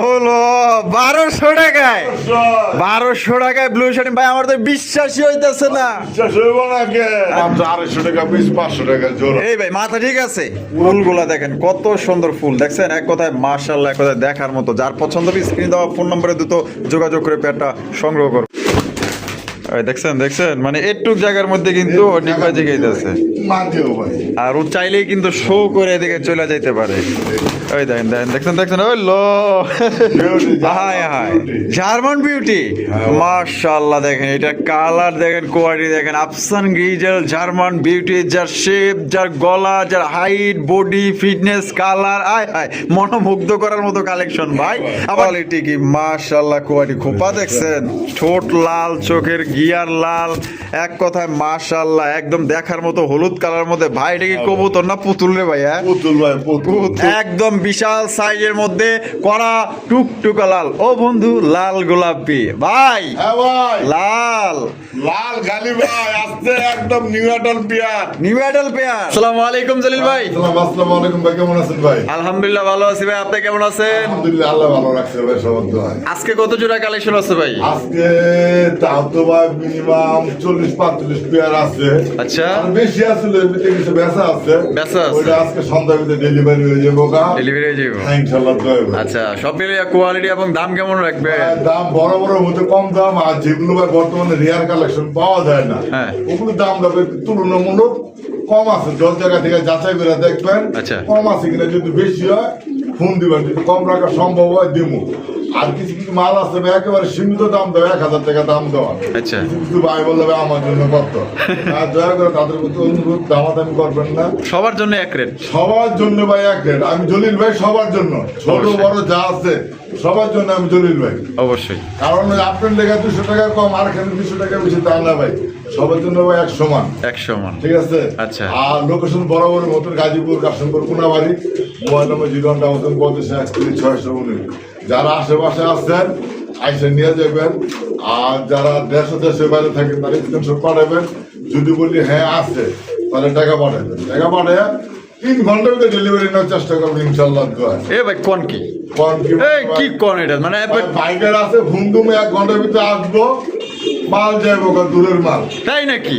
হলো 1200 টাকায় 1200 টাকায় ব্লু শার্ট ভাই, আমার তো বিশ্বাসই হইতেছে না। এই ভাই মাথা ঠিক আছে, ফুলগুলা দেখেন কত সুন্দর ফুল, দেখছেন এক কথায় মাশাআল্লাহ, এক কথায় দেখার মতো। যার পছন্দ হবে স্ক্রিন দেওয়া ফোন নম্বরে দ্রুত যোগাযোগ করে পেয়ারটা সংগ্রহ করুন। দেখছেন দেখছেন, মানে একটু জায়গার মধ্যে কিন্তু ডিপা জিগাইতেছে, আর ও চাইলেই কিন্তু শো করে এদিকে চলে যাইতে পারে। ওই দেখেন দেখেন দেখছেন দেখছেন, ওই লো হায় হায় জার্মান বিউটি, মাশাআল্লাহ দেখেন এটা কালার দেখেন, কোয়ালিটি দেখেন, আফসান গ্রিজেল জার্মান বিউটি, যার শেপ, যার গলা, যার হাইট, বডি ফিটনেস, কালার, আয় হায় মনোমুগ্ধ করার মতো কালেকশন ভাই। আবার কোয়ালিটি কি মাশাআল্লাহ, কোয়ালিটি খোপা দেখছেন, ঠোঁট লাল, চোখের গিয়ার লাল, এক কথায় মাশাআল্লাহ একদম দেখার মতো হলুদ কালার মধ্যে। ভাই এটা কি কবুতর না পুতুল রে ভাই? পুতুল ভাই, পুতুল একদম বিশাল সাইজের মধ্যে করা টুকটুকা লাল। ও বন্ধু লাল গোলাপি ভাই, লাল লাল গালি ভাই, আজকে একদম new adult pair, new adult pair. আসসালামু আলাইকুম জলিল ভাই। আসসালামু আলাইকুম ভাই, কেমন আছেন ভাই? আলহামদুলিল্লাহ ভালো আছি ভাই, আপনি কেমন আছেন? আলহামদুলিল্লাহ, আল্লাহ ভালো রাখছে ভাই, সবার দোয়া। আজকে কত জোড়া কালেকশন আছে ভাই? আজকে তাও তো ভাই মিনিমাম 40-45 পেয়ার আছে। আচ্ছা, আর বেশি আসলে এমনিতে কিছু বেচা আছে, বেচা আছে, ওইটা আজকে সন্ধ্যার ভিতরে ডেলিভারি হয়ে যাবে। ডেলিভারি হয়ে যাবে ইনশাআল্লাহ দোয়া। আচ্ছা, সব মিলিয়ে কোয়ালিটি এবং দাম কেমন রাখবে? দাম বড় বড় মতো কম দাম, আর যেগুলো ভাই বর্তমানে রেয়ার কালেকশন পাওয়া যায় না, ওগুলো দাম রাখবে তুলনামূলক কম আছে। 10 জায়গা থেকে যাচাই করে দেখবেন কম আছে কিনা, যদি বেশি হয় ফোন দিবেন, যদি কম রাখা সম্ভব হয় দিমু। আর কিছু কিছু মাল আছে একেবারে সীমিত দাম দেওয়া, 1000 টাকা দাম দেওয়া। কিছু কিছু ভাই বললে আমার জন্য কত, আর দয়া করে তাদের প্রতি অনুরোধ, দামাদামি করবেন না। সবার জন্য এক রেট, সবার জন্য ভাই এক রেট। আমি জলিল ভাই সবার জন্য, ছোট বড় যা আছে সবার জন্য আমি জলিল ভাই, অবশ্যই। কারণ আপনার লেখা 200 টাকা কম, আর এখানে 200 টাকা বেশি তা না ভাই, সবার জন্য ভাই এক সমান, এক সমান, ঠিক আছে? আচ্ছা, আর লোকেশন বরাবর মতন গাজীপুর, কাশিমপুর, কোনাবাড়ি, মোবাইল নম্বর 0-50-619। যারা আশেপাশে আসছেন আইসে নিয়ে যাবেন, আর যারা দেশের বাইরে থাকেন তারা স্ক্রিনশট পাঠাবেন। যদি বলি হ্যাঁ আছে, তাহলে টাকা পাঠাবেন, টাকা পাঠিয়ে 3 ঘন্টার ভিতরে ডেলিভারি নেওয়ার চেষ্টা করবেন ইনশাআল্লাহ। এ ভাই কোন কি কি কোন এটা, মানে বাইকের আছে ভুমধুমে 1 ঘন্টার ভিতরে আসবো, মাল যাইবো দূরের মাল, তাই নাকি?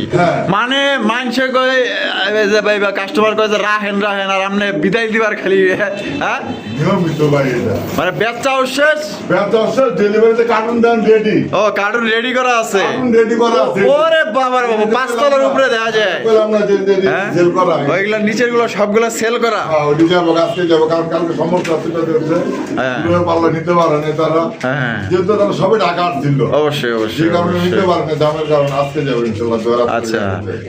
মানে মানুষে কয় ভাই বা কাস্টমার কয় যে রাহেন রাহেন, আর আপনি বিদায় দিবার খালি নিয়মিত ভাই এটা, মানে বেচাও শেষ, ডেলিভারিতে কার্টুন দেন রেডি। ও কার্টুন রেডি করা আছে, রেডি করা আছে। ওরে বাবার বাবা, 5 তলার উপরে দেখা যায় আমরা যে সেল করা, ওইগুলা নিচের গুলো সবগুলা সেল করা। ওইটা যাবো, আজকে যাবো, কারণ কালকে সমস্যা আছে, পাল্লা নিতে পারে না তারা, যেহেতু তারা সবাই ঢাকা আসছিল। অবশ্যই অবশ্যই, নিতে পারে না দামের কারণে, আজকে যাবো ইনশাআল্লাহ। আচ্ছা,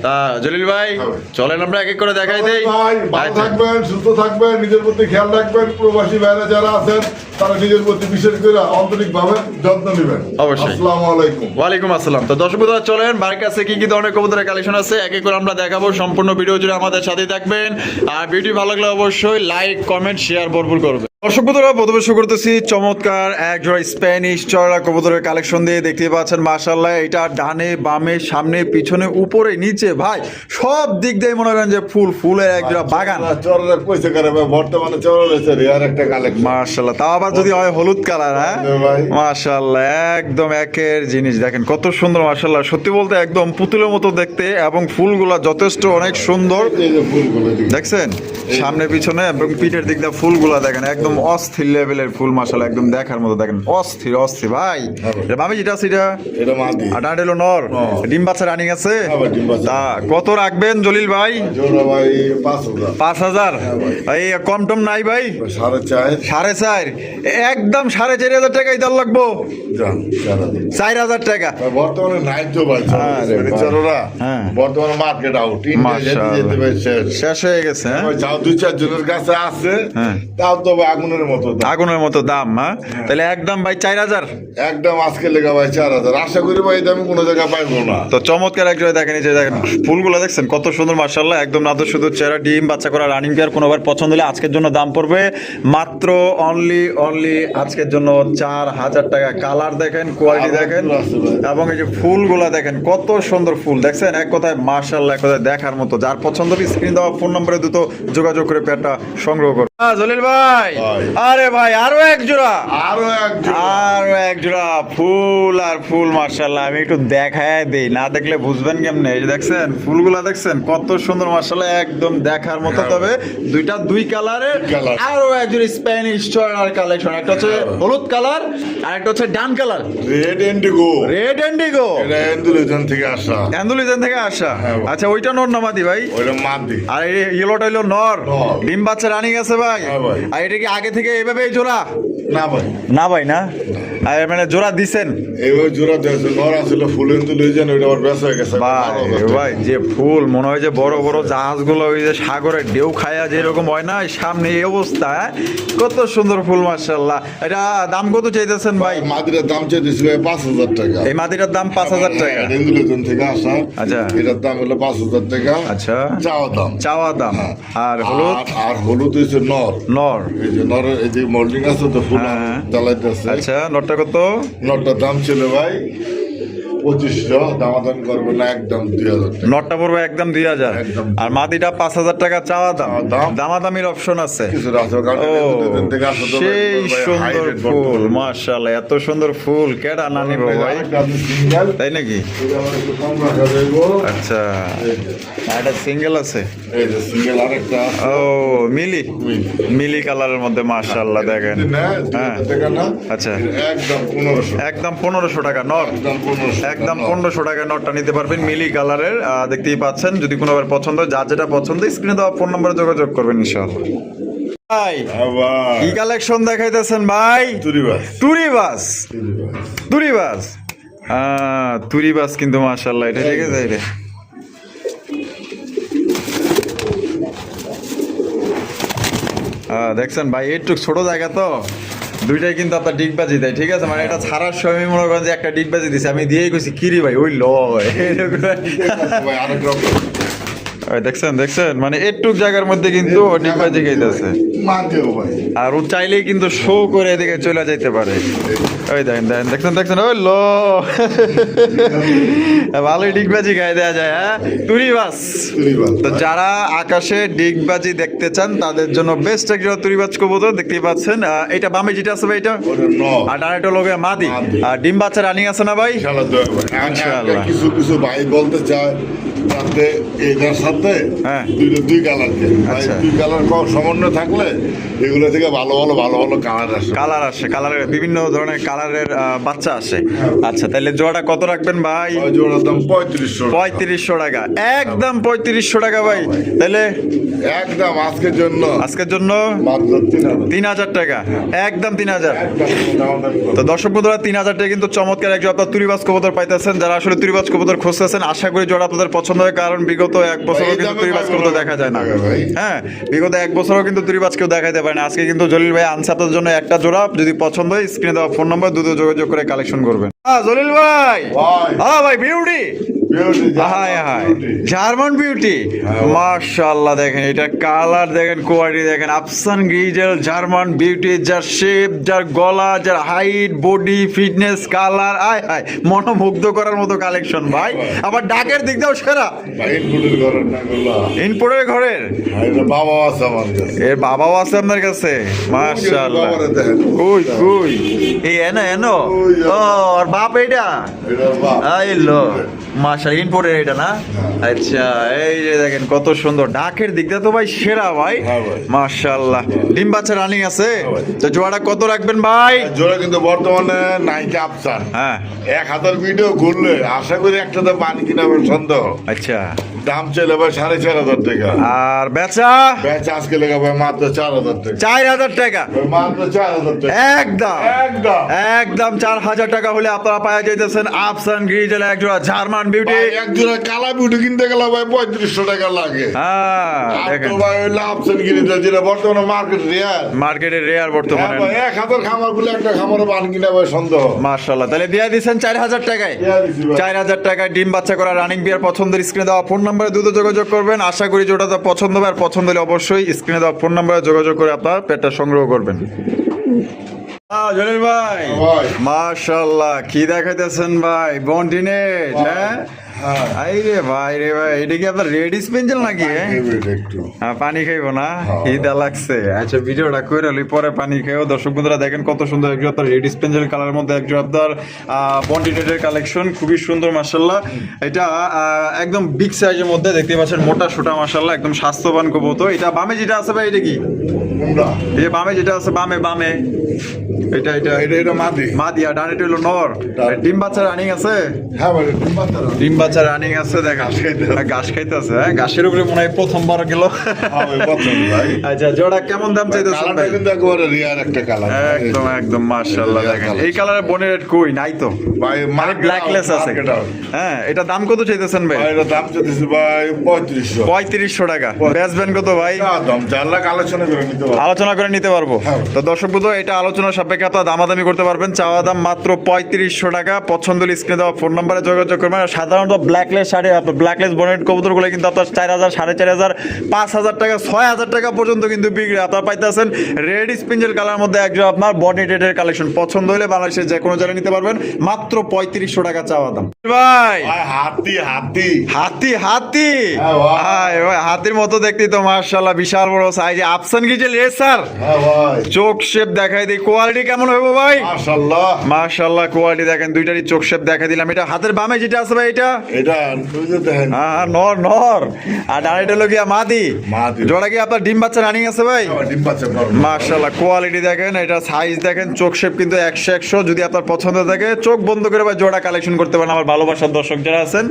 তা জলিল ভাই চলেন আমরা এক এক করে দেখাই দেই। ভাই ভালো থাকবেন, সুস্থ থাকবেন, নিজের প্রতি খেয়াল রাখবেন। প্রবাসী ভাইরা যারা আছেন তারা নিজের প্রতি বিশেষ করে আন্তরিকভাবে যত্ন নেবেন। অবশ্যই। আসসালামু আলাইকুম। ওয়ালাইকুম আসসালাম। তো দর্শক বন্ধুরা চলেন, ভাইয়ের কাছে কি কি ধরনের কবুতরের কালেকশন আছে এক এক করে আমরা দেখাবো। সম্পূর্ণ ভিডিও জুড়ে আমাদের সাথেই থাকবেন, আর ভিডিও ভালো লাগলে অবশ্যই লাইক, কমেন্ট, শেয়ার ভরপুর করবেন। দর্শক বন্ধুরা প্রথমে শুরু করতেছি চমৎকার এক জোড়া স্প্যানিশ চড়া কবুতরের কালেকশন দিয়ে। দেখতে পাচ্ছেন মাশাআল্লাহ, এটা ডানে বামে সামনে পিছনে উপরে নিচে ভাই সব দিক দিয়ে মনে করেন যে ফুলের এক জোড়া বাগান। বর্তমানে রেয়ার একটা কালেকশন মাশাআল্লাহ, তাও আবার যদি হয় হলুদ কালার। হ্যাঁ মাশাআল্লাহ, একদম একের জিনিস। দেখেন কত সুন্দর মাশাআল্লাহ, সত্যি বলতে একদম পুতুলের মতো দেখতে, এবং ফুলগুলা যথেষ্ট অনেক সুন্দর। দেখছেন সামনে পিছনে এবং পিঠের দিক দিয়ে ফুলগুলা দেখেন একদম অস্থির লেভেলের ফুল মাশাআল্লাহ, একদম দেখার মতো। দেখেন অস্থির অস্থির ভাই। মামি যেটা সেটা এটা হলো নর, ডিম বাচ্চা রানিং আছে। তা কত রাখবেন জলিল ভাই? 5,000। এই কম টম নাই ভাই? 4.5। একদম 4,500 টাকাই দেওয়া লাগবো। 4,000 টাকা বর্তমানে নাই তো ভাই, বর্তমানে মার্কেট আউট, শেষ হয়ে গেছে। যাও 2-4 জনের কাছে আছে, তাও তো আগুনের মতো দাম। তাহলে একদম ভাই 4,000, একদম আজকে লেগা ভাই 4,000। আশা করি ভাই দাম কোনো জায়গায় পাইবো না। তো চমৎকার এক জায়গায় দেখেন, এই যে দেখেন ফুলগুলো দেখছেন কত সুন্দর মাশাআল্লাহ, একদম নাদর শুধু চেহারা, ডিম বাচ্চা করা রানিং পেয়ার। কোনোবার পছন্দ হলে আজকের জন্য দাম পড়বে মাত্র অনলি আজকের জন্য 4,000 টাকা। কালার দেখেন, কোয়ালিটি দেখেন, এবং এই যে ফুলগুলো দেখেন কত সুন্দর ফুল দেখছেন, এক কথায় মাশাআল্লাহ, এক কথায় দেখার মতো। যার পছন্দ হবে স্ক্রিন দেওয়া ফোন নম্বরে দ্রুত যোগাযোগ করে পেয়ারটা সংগ্রহ করুন। জলিল ভাই ভাই। আরে ভাই আরো এক জোড়া, আরো এক জোড়া ফুল আর ফুল মাশাআল্লাহ। আমি একটু দেখায় দেই, না দেখলে বুঝবেন কেমনে। এই যে দেখছেন ফুলগুলা দেখছেন কত সুন্দর মাশাআল্লাহ, একদম দেখার মতো। তবে দুইটা দুই কালারের আরো এক জোড়া স্প্যানিশ চয়নার কালেকশন। একটা হচ্ছে হলুদ কালার আর একটা হচ্ছে ডান colour, red Indigo. Red Indigo, এটা এন্ডুলিজন থেকে আসা। অ্যান্ডুলিজেন থেকে আসা। আচ্ছা ওইটা নর না মাদি ভাই? ওইটা মাদি। আর এই ইয়েলোটা হইলো নর। ডিম বাচ্চা রানিং আছে ভাই। আর এটা কি আগে থেকে এইভাবে জোড়া? না ভাই, না ভাই না, আর মানে জোড়া দিছেন? এইভাবে জোড়া দিয়েছে। নর আসলে ফুল এন্ডুলিজন, ওইটা আবার বেঁচে হয়ে গেছে ভাই। যে ফুল মনে হয় যে বড় বড় জাহাজগুলো ওই যে সাগরের ঢেউ খায়া যেরকম হয় না, সামনে এই অবস্থা। কত সুন্দর ফুল মাশাআল্লাহ। এটা দাম কত চাইতেছেন ভাই? মাদিরার দাম চাইতেছি ভাই 5,000 টাকা। এই মাদিরার দাম 5,000 টাকা। এন্ডুলিজন থেকে আসা। আচ্ছা, এটার দাম হলো 5,000 টাকা। আচ্ছা, চাওয়া দাম। আর হলুদ? আর হলুদ হচ্ছে নর। এই যে নরের এই যে মোল্ডিং আছে তো ফুল চালাইতেছে। আচ্ছা, নরটা কত? নরটার দাম ছিল ভাই 2500, দামাদাম করবে না, একদম 2000 টাকা। নটটা পড়বে একদম 2000। আর মাদিটা 5,000 টাকা চাওয়া দাম। দামাদামির অপশন আছে। সেই সুন্দর ফুল মাশাআল্লাহ, এত সুন্দর ফুল কেডা না নিব ভাই, তাই নাকি? আচ্ছা, এটা সিঙ্গেল আছে। ও মিলি কালারের মধ্যে মাশাআল্লাহ দেখেন। হ্যাঁ, আচ্ছা, একদম 1500 টাকা নর। একদম 1500 টাকায় নটটা নিতে পারবেন মিলি কালারের। দেখতেই পাচ্ছেন, যদি কোনো পছন্দ হয়, যার যেটা পছন্দ স্ক্রিনে দেওয়া ফোন নম্বরে যোগাযোগ করবেন ইনশাআল্লাহ। ভাই কি কালেকশন দেখাইতেছেন ভাই? তুরিবাস কিন্তু মাশাআল্লাহ, এটা ঠিক আছে। এটা দেখছেন ভাই, একটু ছোট জায়গা তো দুইটাই কিন্তু আপনার ডিগবাজি দেয়, ঠিক আছে? মানে এটা ছাড়ার সময় মনে করেন যে একটা ডিগবাজি দিছে, আমি দিয়েই কইছি কিরি ভাই ওই লয়। দেখছেন মানে একটুক জায়গার মধ্যে কিন্তু ডিগবাজি খাইতেছে। আর ও চাইলেই কিন্তু শো করে এদিকে চলে যাইতে পারে। ওই দেখছেন ওই ল ভালোই ডিগবাজি গায়ে দেওয়া যায়। হ্যাঁ, তুরিবাস। তো যারা আকাশে ডিগবাজি দেখতে চান তাদের জন্য বেস্ট একটা তুরিবাজ কবুতর। দেখতেই পাচ্ছেন এটা বামে যেটা আছে ভাই, এটা আর ডানাটা লোকে মাদি। আর ডিম বাচ্চা রানিং আছে না ভাই? ইনশাআল্লাহ। কিছু ভাই বলতে চায় যাতে এটার সাথে দুই কালার, দুই কালার সমন্বয় থাকলে এগুলো থেকে ভালো কালার আসে। কালারের বিভিন্ন ধরনের কালারের বাচ্চা আসে। আচ্ছা, তাহলে জোড়াটা কত রাখবেন ভাই? জোড়ার দাম 3500 টাকা। একদম 3500 টাকা ভাই। তাহলে একদম আজকের জন্য 3000 টাকা। একদম 3000। তো দর্শক বন্ধুরা, 3000 টাকা কিন্তু চমৎকার একজন আপনার তুরিবাজ কবুতর পাইতেছেন। যারা আসলে তুরিবাজ কবুতর খুঁজতেছেন, আশা করি জোড়া আপনাদের পছন্দ হয়, কারণ বিগত 1 বছরও কিন্তু তুরিবাজ কবুতর দেখা যায় না। হ্যাঁ, বিগত 1 বছরও কিন্তু তুরিবাজ কেউ দেখাইতে পারে না। আজকে কিন্তু জলিল ভাই আনছে আপনাদের জন্য একটা জোড়া। যদি পছন্দ হয় স্ক্রিনে দেওয়া ফোন নম্বর দ্রুত যোগাযোগ করে কালেকশন করবেন। জলিল ভাই, ভাই বিউটি, জার্মান বিউটি মাশাআল্লাহ। দেখেন এটা কালার দেখেন, কোয়ালিটি দেখেন। আফসান গ্রিজেল জার্মান বিউটি, যার শেপ, যার গলা, যার হাইট, বডি ফিটনেস, কালার, মনোমুগ্ধ করার মতো কালেকশন ভাই। আবার ডাকের দিক দাও সেরা। ইনপুটের ঘরের বাবা আছে আমার কাছে। এর বাবাও আছে আপনার কাছে? মাশাআল্লাহ। কই এই এনো ও আর বাপ এটা আইলো মাশাআল্লাহ। ইনপুটের এটা না? আচ্ছা, এই যে দেখেন কত সুন্দর। ডাকের দিকটা তো ভাই সেরা ভাই, মাশাআল্লাহ। ডিম বাচ্চা রানিং আছে। তো জোড়াটা কত রাখবেন ভাই? জোড়া কিন্তু বর্তমানে নাইকে আফসান। হ্যাঁ, 1000 ভিডিও ঘুরলে আশা করি একটাতে পানি কিনাবেন সন্দেহ। আচ্ছা, দাম চলে ভাই 4500 টাকা। আর বেচা আজকে লেগে ভাই মাত্র 4000 টাকা। 4000 টাকা মাত্র 4000 টাকা। একদম 4000 টাকা হলে আপনারা পাওয়া যাইতেছেন আফসান গ্রিজেল এক জোড়া জার্মান বিউটি। এক জোড়া কালা বিউটি কিনতে গেলে ভাই 3500 টাকা লাগে। হ্যাঁ, দেখেন ভাই আফসান গ্রিজেল যেটা বর্তমানে মার্কেটে রেয়ার বর্তমানে 1000 খামার বলে একটা খামারে পানি কিনা ভাই সন্দেহ। মাশাআল্লাহ। তাহলে দিয়ে দিয়েছেন 4000 টাকায়। 4000 টাকায় ডিম বাচ্চা করা রানিং বিয়ার পছন্দের স্ক্রিনে দেওয়া ফোন নম্বরে দ্রুত যোগাযোগ করবেন। আশা করি যেটা পছন্দ হবে, আর পছন্দ হলে অবশ্যই স্ক্রিনে দেওয়া ফোন নম্বরে যোগাযোগ করে আপনার পেটটা সংগ্রহ করবেন। জলিল ভাই মাশাআল্লাহ, কি দেখাইতেছেন ভাই? বন্টিনেট। হ্যাঁ, হ্যাঁ। আরে ভাই রে ভাই, এটা কি আপনার রেড স্পেঞ্জেল নাকি? একটু পানি খাইবো না, হ্যাঁ। খিদা লাগছে। আচ্ছা ভিডিওটা করে লই, পরে পানি খাইও। দর্শক বন্ধুরা দেখেন কত সুন্দর একজন আপনার রেড স্পেঞ্জেল কালারের মধ্যে একজন আপনার বন্ডিটেডের কালেকশন, খুবই সুন্দর মাশাআল্লাহ। এটা একদম বিগ সাইজের মধ্যে দেখতে পাচ্ছেন, মোটা সোটা মাশাআল্লাহ, একদম স্বাস্থ্যবান কবুতর। এটা বামে যেটা আছে ভাই, এটা কি? কোনটা? এই যে বামে যেটা আছে, বামে বামে এটা এটা এটা মাদি। মাদি, আর ডানেটা হলো নর। ডিম বাচ্চা রানিং আছে? হ্যাঁ ভাই, ডিম বাচ্চা না। ডিম বাচ্চা রানিং আছে, দেখা ঘাস খাইতেছে। হ্যাঁ, ঘাসের উপরে মনে হয় প্রথমবার গেল। হ্যাঁ ভাই, পছন্দ ভাই। আচ্ছা জোড়া কেমন দাম চাইতেছেন কালারটা ভাই? কিন্তু একেবারে রিয়ার একটা কালার। একদম একদম মাশাআল্লাহ। দেখেন এই কালারের বনের রেট কই নাই তো ভাই, মানে ব্ল্যাকলেস আছে। হ্যাঁ, এটা দাম কত চাইতেছেন ভাই? ভাই এর দাম চাইতেছি ভাই 3500। 3500 টাকা। বেচবেন কত ভাই? দাম 4 লাখ আলোচনা করে নিতে পারবো। আলোচনা করে নিতে পারবো। হ্যাঁ। তো দর্শক বন্ধু, এটা আলোচনার সাপেক্ষে আপনারা দামাদামি করতে পারবেন। চাওয়া দাম মাত্র 3500 টাকা। পছন্দ হলে স্ক্রিনে দেওয়া ফোন নম্বরে যোগাযোগ করবেন। আর সাধারণত ব্ল্যাকলেস শাড়ি, আপনার ব্ল্যাকলেস বনেট কবুতরগুলো কিন্তু আপনার 4000, 4500, 5000 টাকা, 6000 টাকা পর্যন্ত কিন্তু বিক্রি। আপনারা পাইতেছেন রেড স্পিঞ্জেল কালার মধ্যে একজন আপনার বডি রেডের কালেকশন। পছন্দ হলে বাংলাদেশের যে কোনো জায়গায় নিতে পারবেন। মাত্র 3500 টাকা চাওয়া দাম। ভাই ভাই হাতি হাতি হাতি হাতি, হ্যাঁ ভাই। হায় ভাই, হাতির মতো দেখতেই তো মাশাআল্লাহ, বিশাল বড় সাইজে আফসান কি যে লেসার, হ্যাঁ ভাই, চোখ শেপ দেখাই দিই। কোয়ালিটি কেমন হবে ভাই? মাশাআল্লাহ মাশাআল্লাহ, কোয়ালিটি দেখেন, দুইটারই চোখ শেপ দেখা দিলাম। এটা হাতের বামে যেটা আছে ভাই, এটা এটা বুঝতে দেখেন। হ্যাঁ নর নর, আর ডানেটা হলো গিয়া মাদি। মাদি। জোড়া কি আপনার ডিম বাচ্চা রানিং আছে ভাই? ডিম বাচ্চা করবে। মাশাআল্লাহ, কোয়ালিটি দেখেন, এটা সাইজ দেখেন, চোখ শেপ কিন্তু 100 যদি আপনার পছন্দ থাকে চোখ বন্ধ করে ভাই জোড়া কালেকশন করতে পারেন। আমার ভালোবাসার দর্শক যারা আছেন,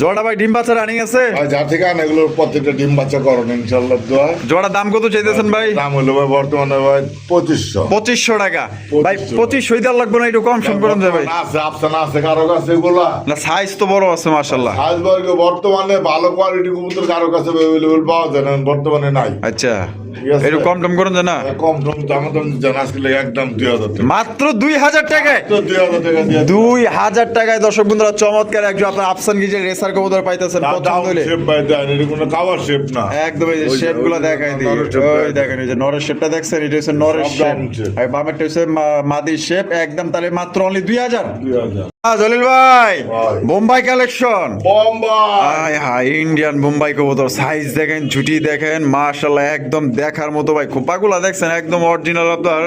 জোড়া ভাই ডিম বাচ্চা রানিং আছে? ভাই যা থেকে আন এগুলোর প্রত্যেকটা ডিম বাচ্চা করুন ইনশাআল্লাহ দোয়া। জোড়া দাম কত চাইতেছেন ভাই? দাম হলো ভাই বর্তমানে ভাই 2500। 2500 টাকা। ভাই 2500 2500 দেওয়ার লাগবে না, একটু কম সম করুন যাবে ভাই। আছে আফসানা আছে, কারো কাছে এগুলা না সাইজ তো বড় আছে মাশাআল্লাহ। আজবর্গে বর্তমানে ভালো কোয়ালিটি কবুতর কারো কাছে অ্যাভেলেবল পাওয়া যায় না, বর্তমানে নাই। আচ্ছা, ঠিক আছে। একটু কম টম করুন না। কম কম দাম জানা আসলে একদম 2000 টাকা। মাত্র 2000 টাকায়। তো 2000 টাকা দিয়ে 2000 টাকায় দর্শক বন্ধুরা চমৎকার একজন আপনার আফসান গিজের রেসার কবুতর পাইতেছেন। পছন্দ হলে শেপ ভাই দেন, এটা কোনো কাভার শেপ না। একদম এই যে ওই যে- শেপ গুলো ওই যে দেখাই দিই। নরের shape ওই দেখাই দেখেন, এই যে নরের শেপটা দেখছেন, এটা হচ্ছে নরের সব শেপ, round shape। আর বামেরটা হচ্ছে মাদির শেপ। একদম তাহলে মাত্র অনলি 2000। 2000 জলিল ভাই, ভাই। বোম্বাই কালেকশন। বোম্বাই আয় হায়, ইন্ডিয়ান বোম্বাই কবুতর, সাইজ দেখেন, ঝুটি দেখেন, মাশাআল্লাহ একদম দেখার মতো ভাই। খোপাগুলা দেখছেন একদম অরিজিনাল আপনার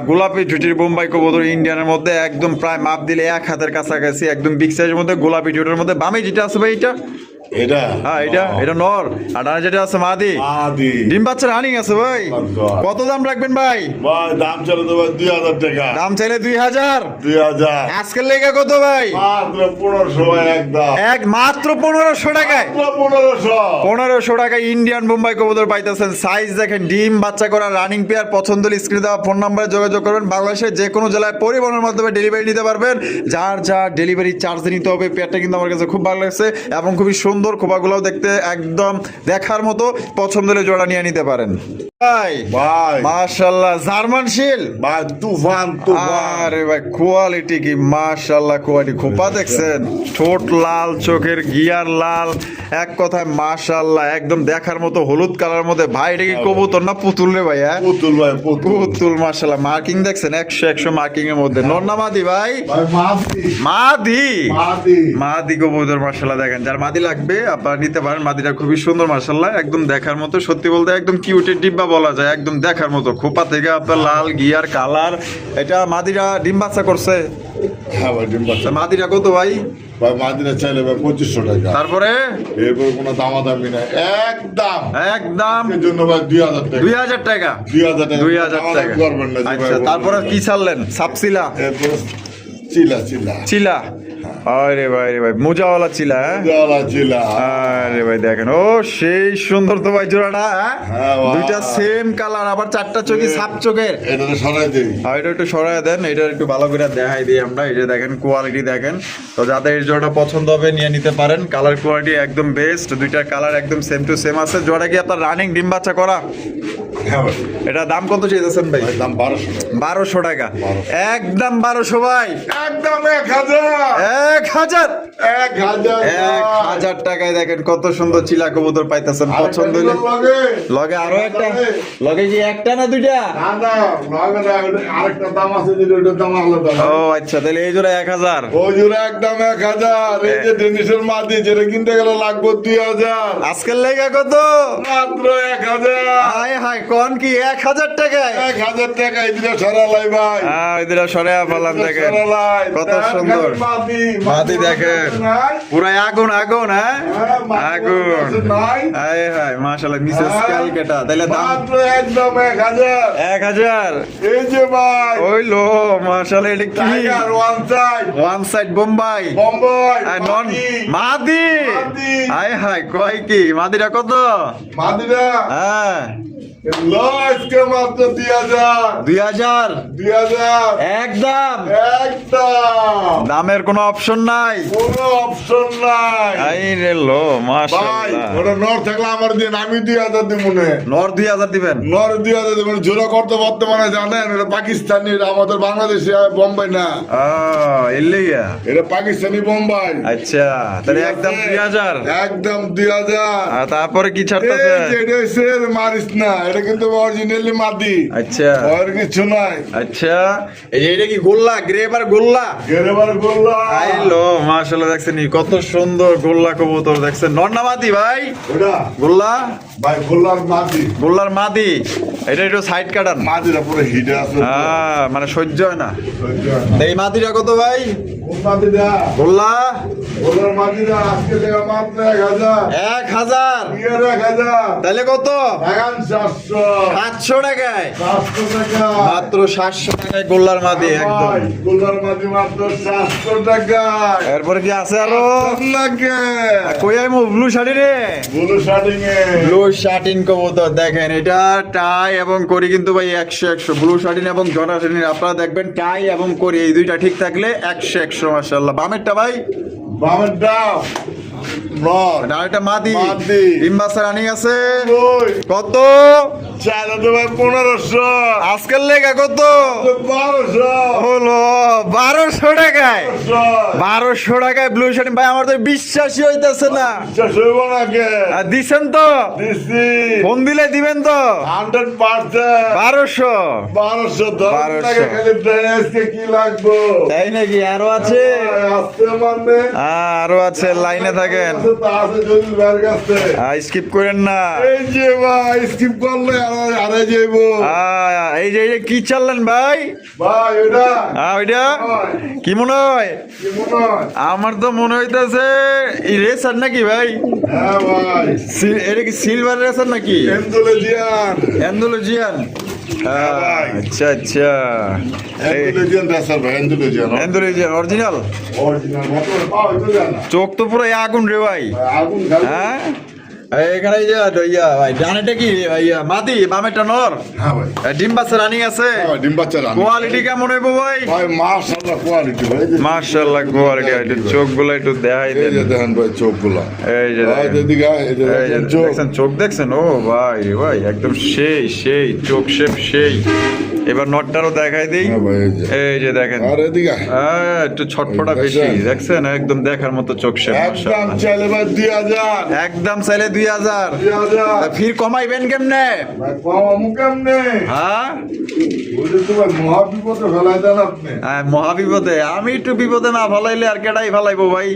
গোলাপি ঝুটির বোম্বাই কবুতর ইন্ডিয়ানের মধ্যে, একদম প্রায় মাপ দিলে 1 হাতের কাছাকাছি, একদম বিগ সাইজের মধ্যে গোলাপি ঝুটির মধ্যে। বামে যেটা আছে ভাই, এটা এটা হ্যাঁ এটা নর, আর ডানে যেটা আছে মাদি। আদি ডিম বাচ্চা রানিং আছে ভাই। কত দাম রাখবেন ভাই? ভাই দাম চলে তো ভাই 2000 টাকা। দাম চাইলে 2000। 2000 আজকের লেগে কত ভাই? মাত্র 1500 ভাই একদম। মাত্র 1500 টাকায়। মাত্র 1500। 1500 টাকায় ইন্ডিয়ান বোম্বাই কবুতর পাইতেছেন। সাইজ দেখেন, ডিম বাচ্চা করা রানিং পেয়ার। পছন্দ হলে স্ক্রিনে দেওয়া ফোন নম্বরে যোগাযোগ করবেন। বাংলাদেশের যে কোনো জেলায় পরিবহনের মাধ্যমে ডেলিভারি নিতে পারবেন। যার যা ডেলিভারি চার্জ নিতে হবে। পেয়ারটা কিন্তু আমার কাছে খুব ভালো লাগছে এবং খুবই সুন্দর। খোপাগুলোও দেখতে একদম দেখার মতো। পছন্দ হলে জোড়া নিয়ে নিতে পারেন ভাই। ভাই মাশাআল্লাহ, জার্মান শিল ভাই তুফান। আরে ভাই, কোয়ালিটি কি মাশাআল্লাহ, কোয়ালিটি। খোপা দেখছেন, ঠোঁট লাল, চোখের গিয়ার লাল, এক কথায় মাশাআল্লাহ একদম দেখার মতো হলুদ কালার মধ্যে। ভাই এটা কি কবুতর না পুতুল রে ভাই? হ্যাঁ পুতুল ভাই পুতুল। পুতুল মাশাআল্লাহ। মার্কিং দেখছেন 100 মার্কিং এর মধ্যে। নর না মাদি ভাই? ভাই মাদি মাদি। মাদি মাদি কবুতর মাশাআল্লাহ দেখেন। যার মাদি লাগবে আপনারা নিতে পারেন। মাদিটা খুবই সুন্দর মাশাআল্লাহ, একদম দেখার মতো। সত্যি বলতে একদম কিউটের ডিব্বা বলা যায়, একদম দেখার মতো। খোপা থেকে আপনার লাল গিয়ার কালার। এটা মাদিরা ডিম বাচ্চা করছে। হ্যাঁ ভাই ডিম বাচ্চা। মাদিরা কত ভাই? ভাই মাদিনা চাইলে ভাই 2500 টাকা। তারপরে এরপরে কোনো দামাদামি নাই, একদম একদম এর জন্য ভাই 2000 টাকা। 2000 টাকা। 2000 টাকা 2000 টাকা। দামাদামি করবেন না যে ভাই আচ্ছা, তারপরে কি ছাড়লেন? সাপসিলা এরপরে চিলা চিলা চিলা। আরে ভাই রে ভাই, মোজাওয়ালা চিলা। হ্যাঁ চিলা চিলা। আরে ভাই দেখেন, ও সেই সুন্দর তো ভাই জোড়াটা। হ্যাঁ ভাই। দুইটা সেম কালার, আবার 4টা চোখই সাপ চোখের। এটা তো সরাই দেই। আর এটা একটু সরাই দেন, এটা একটু ভালো করে দেখাই দিই আমরা। এই যে দেখেন কোয়ালিটি দেখেন। তো যাদের এই জোড়াটা পছন্দ হবে নিয়ে নিতে পারেন। কালার কোয়ালিটি একদম বেস্ট, দুইটার কালার একদম সেম টু সেম আছে। জোড়া কি আপনার রানিং ডিম বাচ্চা করা? হ্যাঁ ভাই। এটা দাম কত চাইতেছেন ভাই? ভাই দাম 1200 টাকা। 1200 টাকা। 1200 একদম 1200 ভাই। একদম 1000। 1000 1000 1000 টাকায় দেখেন কত সুন্দর চিলা কবুতর পাইতেছেন। পছন্দ হইলে লগে আরো একটা, লগে কি একটা না দুইটা? না না, লগে না, আরেকটা দাম আছে, যেটা দাম আলাদা। ও আচ্ছা, তাহলে এই জোড়া 1000, ওই জোড়া একদম 1000। এই যে ডেনিশের মাদি, যেটা কিনতে গেলে লাগবে 2000। আজকের লেগা কত? মাত্র 1000। হায় হায়, কোন কি 1000 টাকায়? 1000 টাকা। এই দুটো সরালাই ভাই, এই দুটা সরে পালাম দেখেন সরালাই। কত সুন্দর মাদি দেখেন, পুরো আগুন আগুন। হ্যাঁ আগুন। হায় হায় মাশাআল্লাহ, মিসেস ক্যালকাটা। তাহলে দাম মাত্র একদম 1000। 1000। এই যে ভাই, ওই লো মাশাআল্লাহ, এটা কি? Tiger one side, one side Bombay Bombay নন মাদি। হায় হায়, কয় কি মাদিটা কত? মাদিরা হ্যাঁ লজকে মাত্র 2000। 2000 2000 একদম। একদম, দামের কোনো অপশন নাই, কোনো অপশন নাই এই রে লো ভাই। মাশাআল্লাহ। ওটা নর থাকলে আমার দিন, আমি 2000 দিব মনে। নর 2000 দিবেন? নর 2000 দিব। জোড়া করতে বর্তমানে জানেন, এটা পাকিস্তানি, এটা আমাদের বাংলাদেশি, বোম্বাই না। এলিয়া। এটা পাকিস্তানি বোম্বাই। আচ্ছা, তাহলে একদম 2000। একদম 2000। আর তারপরে কি ছাড়তেছে? এটা হচ্ছে মারিস না, এটা কিন্তু অরিজিনালি মাদি। আচ্ছা আর কিছু নাই। আচ্ছা, এই যে এটা কি গোল্লা, গ্রেবার গোল্লা? গেরেবার গোল্লা। আইলো মাশাআল্লাহ, দেখছেন কত সুন্দর গোল্লা কবুতর দেখছেন। নর না মাদি ভাই? ওটা গোল্লা, ভাই গোল্লার মাদি। গোল্লার মাদি। এটা একটু সাইড কাটান। মাদিরা পুরো হিটে আছে। মানে সহ্য হয় না। এই মাদিটা কত ভাই? কোন মাদিরা? গোল্লা গোল্লার মাদিরা আজকে দেখা মাত্র 1000। 1000। 1000। তাহলে কত? এখন 700। 700 টাকায়? 700 টাকা মাত্র 700 টাকায় গোল্লার মাদি একদম। ভাই, গোল্লার মাদি মাত্র 700 টাকা। এরপরে কি আছে আরো? লাগে কই আইমু ব্লু শাড়ি রে? ব্লু শার্টিং এ। ব্লু শার্টিন কবুতর দেখেন, এটা টাই এবং করি কিন্তু ভাই 100 ব্লু শার্টিন এবং জটা শার্টিন। আপনারা দেখবেন টাই এবং করি এই দুইটা ঠিক থাকলে 100 মাশাআল্লাহ। বামেরটা ভাই? বামের দাম নর। এটা মাদি। মাদি। ডিম্বাসা রানিং আছে। ওই কত? চাইলে তো ভাই 1500। আজকের লেগা কত? 1200। হলো 1200 টাকায়। 1200 টাকায় ব্লু শার্টিন ভাই, আমার তো বিশ্বাসই হইতেছে না। হইব নাকি? দিছেন তো? দিছি। ফোন দিলে দিবেন তো? 100%। 1200। 1200 টাকা 1200 খালি দেন, আজকে কি লাগবে? তাই নাকি? আরো আছে? আসতে মানে আরো আছে, লাইনে থাকেন, আছে তো আছে, যদি বের কাছে। স্কিপ করেন না। এই যে ভাই, স্কিপ করলে আরে যাইবো এই যে কি চাললেন ভাই? ভাই। ওটা ওইটা কি মনে হয়? কি মনে হয়? আমার তো মনে হইতেছে এই রেসার নাকি ভাই? হ্যাঁ ভাই, এটা কি সিলভার রেসার নাকি? এন্ডোলজিয়ান। অ্যান্ডালুজিয়ান। ভাই। আচ্ছা আচ্ছা, এন্ডোলজিয়ান রাসার ভাই, এন্ডোলজিয়ান। Andalusian original. অরিজিনাল মতলব পাও তো জানা। চোখ তো পুরো আগুন রে ভাই। আগুন খাবে। হ্যাঁ এখানে ভাই ডানেটা কি মাদি, বামেটা নর? হ্যাঁ ভাই। ডিম বাচ্চা রানিং আছে। হ্যাঁ, ডিম বাচ্চা রান। কোয়ালিটি কেমন হইব ভাই? ভাই মাশাআল্লাহ কোয়ালিটি ভাই। মাশাআল্লাহ কোয়ালিটি। একটু চোখগুলো একটু দেখাই এই দেন। যে দেখেন ভাই চোখগুলা। এই যে ভাই দেখেন। এদিকে আয়, এই যে এই যে দেখেন চোখ। দেখছেন চোখ দেখছেন? ও ভাই রে ভাই, একদম সেই চোখ শেপ সেই। এবার নটটারও দেখাই দিই। হ্যাঁ ভাই, এই যে। এই যে দেখেন, আর এদিকে আয়। একটু ছটফটা বেশি দেখছেন, একদম দেখার মতো চোখ শেপ। একদম চাইলে ভাই 2000। একদম চাইলে 2000। 2000। ফির কমাইবেন কেমনে? ভাই কম কেমনে? হ্যাঁ বুঝে তো ভাই মহাবিপদে ফেলাই দেন আপনি। মহাবিপদে। আমি একটু বিপদে না ফলাইলে আর কেটাই ফলাইবো ভাই।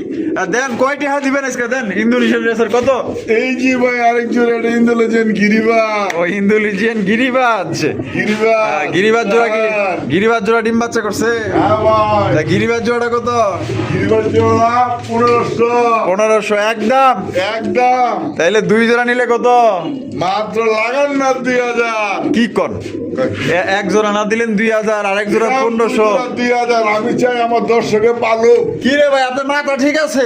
দেন কয়টি হাত দিবেন আজকে? দেন ইন্দোনেশিয়ান রেসার কত? এই যে ভাই আরেকজন, এটা ইন্দোলেজেন গিরিবাজ। ও ইন্দোনেশিয়ান গিরিবাজ। গিরিবাজ জোড়া কি? গিরিবাজ জোড়া ডিম বাচ্চা করছে? হ্যাঁ ভাই। তা গিরিবাজ জোড়াটা কত? গিরিবাজ জোড়া 1500। 1500 একদম। একদম তাইলে 2 জোড়া নিলে কত? মাত্র লাগান না 2000। কি কর? এক জোড়া না দিলেন 2000, আর এক জোড়া 1500। 2000 আমি চাই আমার দর্শকে পালুক। কি রে ভাই, আপনার মাথা ঠিক আছে?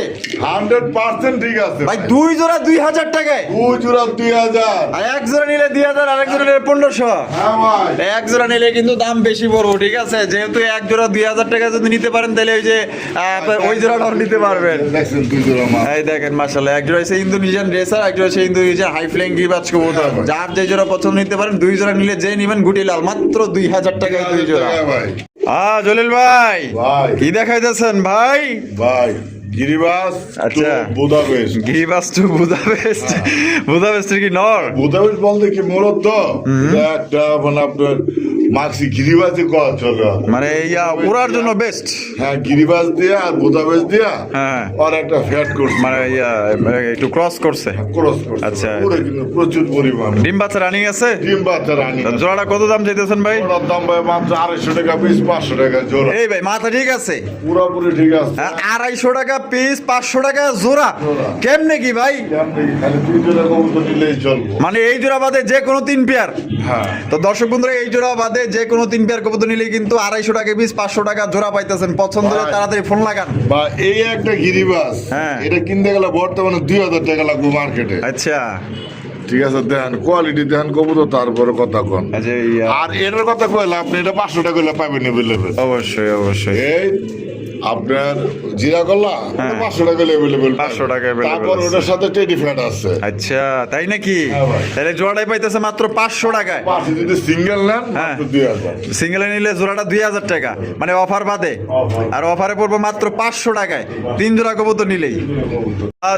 100% ঠিক আছে ভাই 2 জোড়া 2000 টাকায়? 2 জোড়া 2000। আর এক জোড়া নিলে 2000, আর এক জোড়া নিলে 1500। হ্যাঁ ভাই। এক জোড়া নিলে কিন্তু দাম বেশি পড়বো, ঠিক আছে? যেহেতু এক জোড়া 2000 টাকা যদি নিতে পারেন, তাহলে ওই যে ওই জোড়াটাও নিতে পারবেন। দেখছেন 2 জোড়া মাল। এই দেখেন মাশাআল্লাহ, এক জোড়া হচ্ছে ইন্দোনেশিয়ান রেসার, এক জোড়া হচ্ছে ইন্দোনেশিয়ান হাই ফ্লাইং গিরিবাজ কবুতর। যার যে জোড়া পছন্দ নিতে পারেন, 2 জোড়া নিলে যে নিবেন গুটি লাল, মাত্র 2000 টাকায় 2 জোড়া। ভাই জলিল ভাই, ভাই কি দেখাইতেছেন ভাই? ভাই গিরিবাস আচ্ছা, বুদাপেস্ট। গিরিবাস টু বুদাপেস্ট। বুদাপেস্টের কি নর? বুদাপেস্ট বলতে কি মূলত একটা মানে আপনার মাক্সি গিরিবাসই করা চলে। মানে ইয়া উড়ার জন্য বেস্ট। হ্যাঁ, গিরিবাস দিয়া আর বুদাপেস্ট দিয়া হ্যাঁ, আর একটা ফ্যাট করছে, মানে ইয়া একটু ক্রস করছে। ক্রস করছে। আচ্ছা। পুরো কিন্তু প্রচুর পরিমাণ ডিম বাচ্চা রানিং আছে? ডিম বাচ্চা রানি। জোড়াটা কত দাম চাইতেছেন ভাই? ওটার দাম ভাই মাত্র 250 টাকা পিস, 500 টাকা জোড়া। এই ভাই মাথা ঠিক আছে? পুরোপুরি ঠিক আছে। 250 টাকা পিস, 500 টাকা জোড়া। কেমনে কি ভাই? খালি 2 জোড়া কবুতর নিলেই চলবে। মানে এই জোড়া বাদে যে কোনো 3 পেয়ার? হ্যাঁ। তো দর্শক বন্ধুরা, এই জোড়া বাদে যে কোনো 3 পেয়ার কবুতর নিলে কিন্তু 250 টাকা পিস, 500 টাকা জোড়া পাইতেছেন। পছন্দ হলে ভাই। তাড়াতাড়ি ফোন লাগান। বা এই একটা গিরিবাস, হ্যাঁ। এটা কিনতে গেলে বর্তমানে 2000 টাকা লাগবে মার্কেটে। আচ্ছা ঠিক আছে, দেখেন কোয়ালিটি, দেখেন কবুতর, তারপরে কথা কোন। আচ্ছা, আর এটার কথা কইলে আপনি এটা 500 টাকা কইলে পাবেন এভেলেবেল। অবশ্যই অবশ্যই। এই আপনার জিরা গল্লা 500 টাকা এভেলেবেল, 500 টাকা available তারপর আছে। ওটার সাথে টেডি ফ্যাট আছে। আচ্ছা, তাই নাকি? হ্যাঁ ভাই। তাহলে জোড়াটাই পাইতেছে মাত্র 500 টাকায়। পাশে যদি সিঙ্গেল নেন হ্যাঁ। মাত্র 2000। সিঙ্গেলে নিলে জোড়াটা 2000 টাকা, মানে অফার বাদে। Offer। আর অফারে পড়বো মাত্র 500 টাকায় 3 জোড়া কবুতর নিলেই।